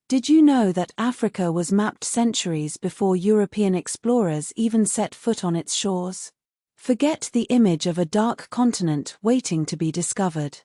Did you know that Africa was mapped centuries before European explorers even set foot on its shores? Forget the image of a dark continent waiting to be discovered.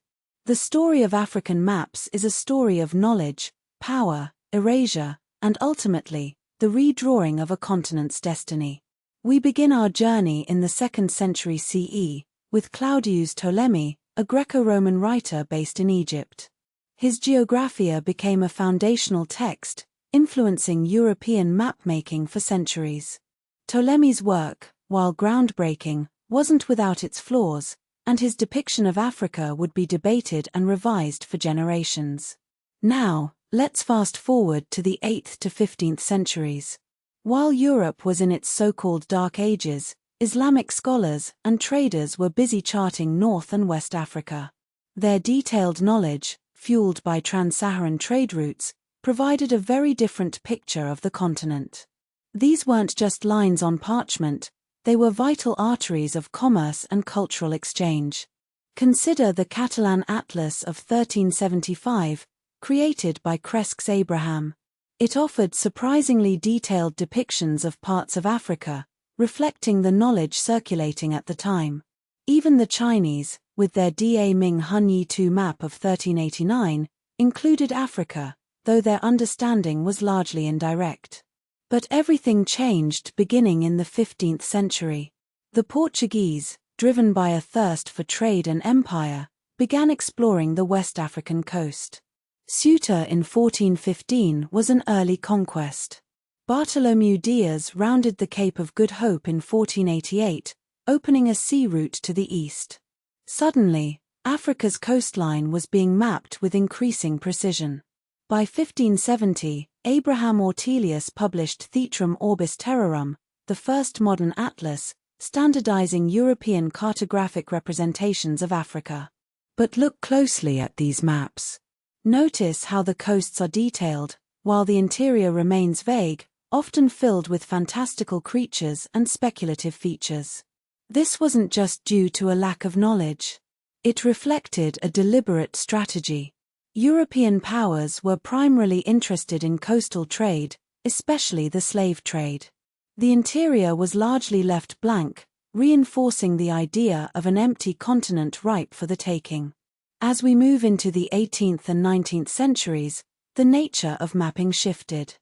The story of African maps is a story of knowledge, power, erasure, and ultimately, the redrawing of a continent's destiny. We begin our journey in the 2nd century CE, with Claudius Ptolemy, a Greco-Roman writer based in Egypt. His Geographia became a foundational text, influencing European map-making for centuries. Ptolemy's work, while groundbreaking, wasn't without its flaws, and his depiction of Africa would be debated and revised for generations. Now, let's fast forward to the 8th to 15th centuries. While Europe was in its so-called Dark Ages, Islamic scholars and traders were busy charting North and West Africa. Their detailed knowledge, fueled by trans-Saharan trade routes, provided a very different picture of the continent. These weren't just lines on parchment, they were vital arteries of commerce and cultural exchange. Consider the Catalan Atlas of 1375, created by Cresques Abraham. It offered surprisingly detailed depictions of parts of Africa, reflecting the knowledge circulating at the time. Even the Chinese, with their Da Ming Hunyi II map of 1389, included Africa, though their understanding was largely indirect. But everything changed beginning in the 15th century. The Portuguese, driven by a thirst for trade and empire, began exploring the West African coast. Ceuta in 1415 was an early conquest. Bartholomew Diaz rounded the Cape of Good Hope in 1488, opening a sea route to the east. Suddenly, Africa's coastline was being mapped with increasing precision. By 1570, Abraham Ortelius published Theatrum Orbis Terrarum, the first modern atlas, standardizing European cartographic representations of Africa. But look closely at these maps. Notice how the coasts are detailed, while the interior remains vague, often filled with fantastical creatures and speculative features. This wasn't just due to a lack of knowledge. It reflected a deliberate strategy. European powers were primarily interested in coastal trade, especially the slave trade. The interior was largely left blank, reinforcing the idea of an empty continent ripe for the taking. As we move into the 18th and 19th centuries, the nature of mapping shifted.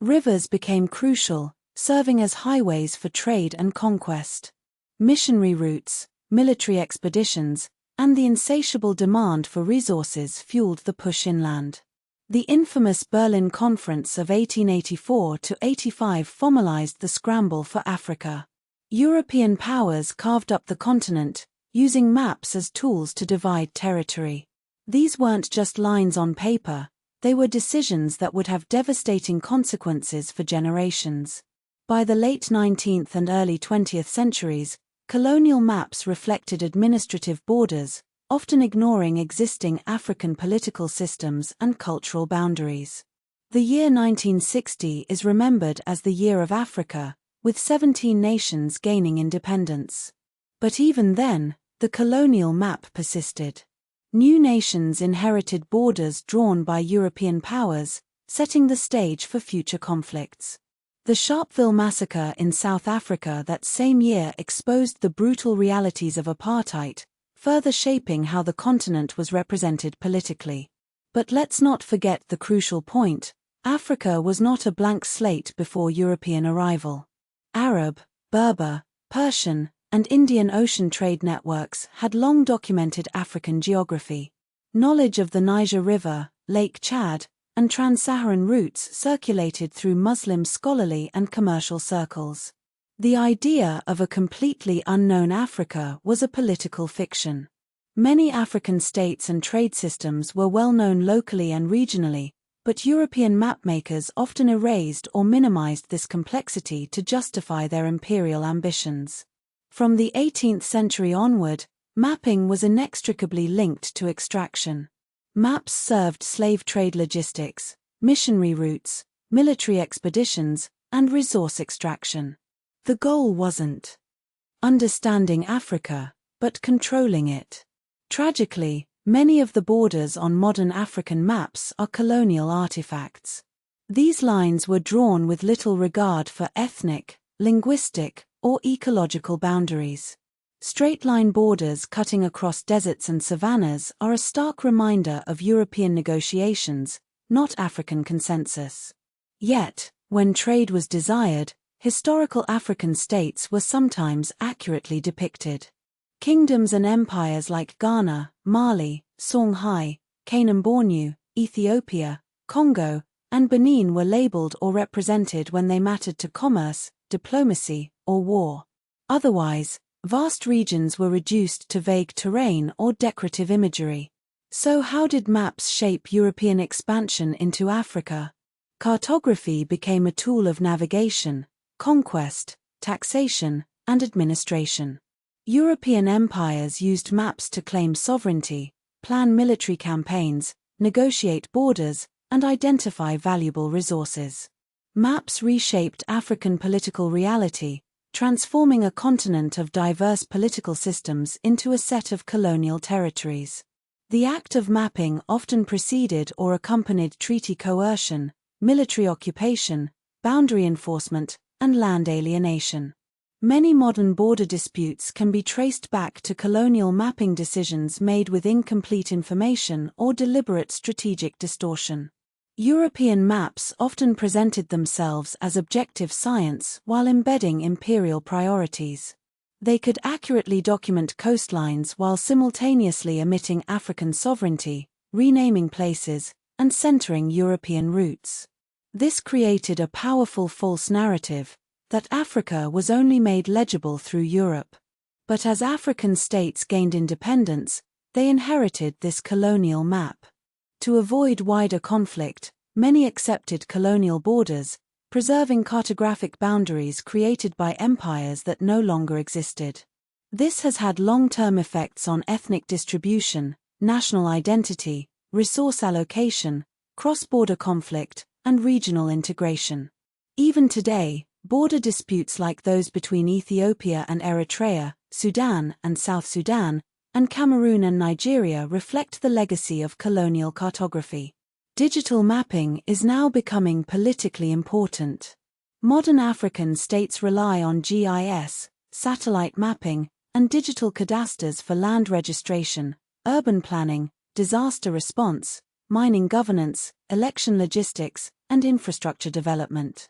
Rivers became crucial, serving as highways for trade and conquest. Missionary routes, military expeditions, and the insatiable demand for resources fueled the push inland. The infamous Berlin Conference of 1884–85 formalized the scramble for Africa. European powers carved up the continent, using maps as tools to divide territory. These weren't just lines on paper, they were decisions that would have devastating consequences for generations. By the late 19th and early 20th centuries, colonial maps reflected administrative borders, often ignoring existing African political systems and cultural boundaries. The year 1960 is remembered as the Year of Africa, with 17 nations gaining independence. But even then, the colonial map persisted. New nations inherited borders drawn by European powers, setting the stage for future conflicts. The Sharpeville massacre in South Africa that same year exposed the brutal realities of apartheid, further shaping how the continent was represented politically. But let's not forget the crucial point: Africa was not a blank slate before European arrival. Arab, Berber, Persian, and Indian Ocean trade networks had long documented African geography. Knowledge of the Niger River, Lake Chad, and trans-Saharan routes circulated through Muslim scholarly and commercial circles. The idea of a completely unknown Africa was a political fiction. Many African states and trade systems were well known locally and regionally, but European mapmakers often erased or minimized this complexity to justify their imperial ambitions. From the 18th century onward, mapping was inextricably linked to extraction. Maps served slave trade logistics, missionary routes, military expeditions, and resource extraction. The goal wasn't understanding Africa, but controlling it. Tragically, many of the borders on modern African maps are colonial artifacts. These lines were drawn with little regard for ethnic, linguistic, or ecological boundaries. Straight-line borders cutting across deserts and savannas are a stark reminder of European negotiations, not African consensus. Yet, when trade was desired, historical African states were sometimes accurately depicted. Kingdoms and empires like Ghana, Mali, Songhai, Kanem-Bornu, Ethiopia, Congo, and Benin were labeled or represented when they mattered to commerce, diplomacy, or war. Otherwise, vast regions were reduced to vague terrain or decorative imagery. So how did maps shape European expansion into Africa? Cartography became a tool of navigation, conquest, taxation, and administration. European empires used maps to claim sovereignty, plan military campaigns, negotiate borders, and identify valuable resources. Maps reshaped African political reality, transforming a continent of diverse political systems into a set of colonial territories. The act of mapping often preceded or accompanied treaty coercion, military occupation, boundary enforcement, and land alienation. Many modern border disputes can be traced back to colonial mapping decisions made with incomplete information or deliberate strategic distortion. European maps often presented themselves as objective science while embedding imperial priorities. They could accurately document coastlines while simultaneously omitting African sovereignty, renaming places, and centering European roots. This created a powerful false narrative that Africa was only made legible through Europe. But as African states gained independence, they inherited this colonial map. To avoid wider conflict, many accepted colonial borders, preserving cartographic boundaries created by empires that no longer existed. This has had long-term effects on ethnic distribution, national identity, resource allocation, cross-border conflict, and regional integration. Even today, border disputes like those between Ethiopia and Eritrea, Sudan and South Sudan, and Cameroon and Nigeria reflect the legacy of colonial cartography. Digital mapping is now becoming politically important. Modern African states rely on GIS, satellite mapping, and digital cadastres for land registration, urban planning, disaster response, mining governance, election logistics, and infrastructure development.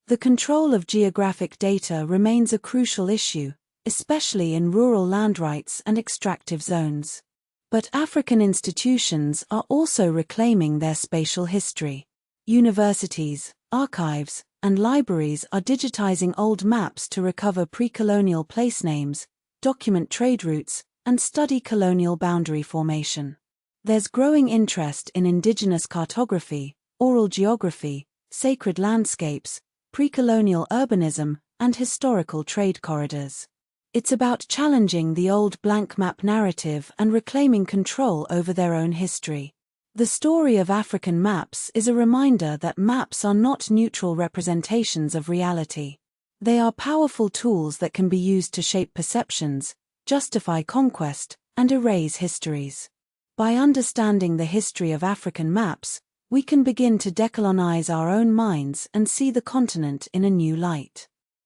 The control of geographic data remains a crucial issue, especially in rural land rights and extractive zones. But African institutions are also reclaiming their spatial history. Universities, archives, and libraries are digitizing old maps to recover pre-colonial place names, document trade routes, and study colonial boundary formation. There's growing interest in indigenous cartography, oral geography, sacred landscapes, pre-colonial urbanism, and historical trade corridors. It's about challenging the old blank map narrative and reclaiming control over their own history. The story of African maps is a reminder that maps are not neutral representations of reality. They are powerful tools that can be used to shape perceptions, justify conquest, and erase histories. By understanding the history of African maps, we can begin to decolonize our own minds and see the continent in a new light.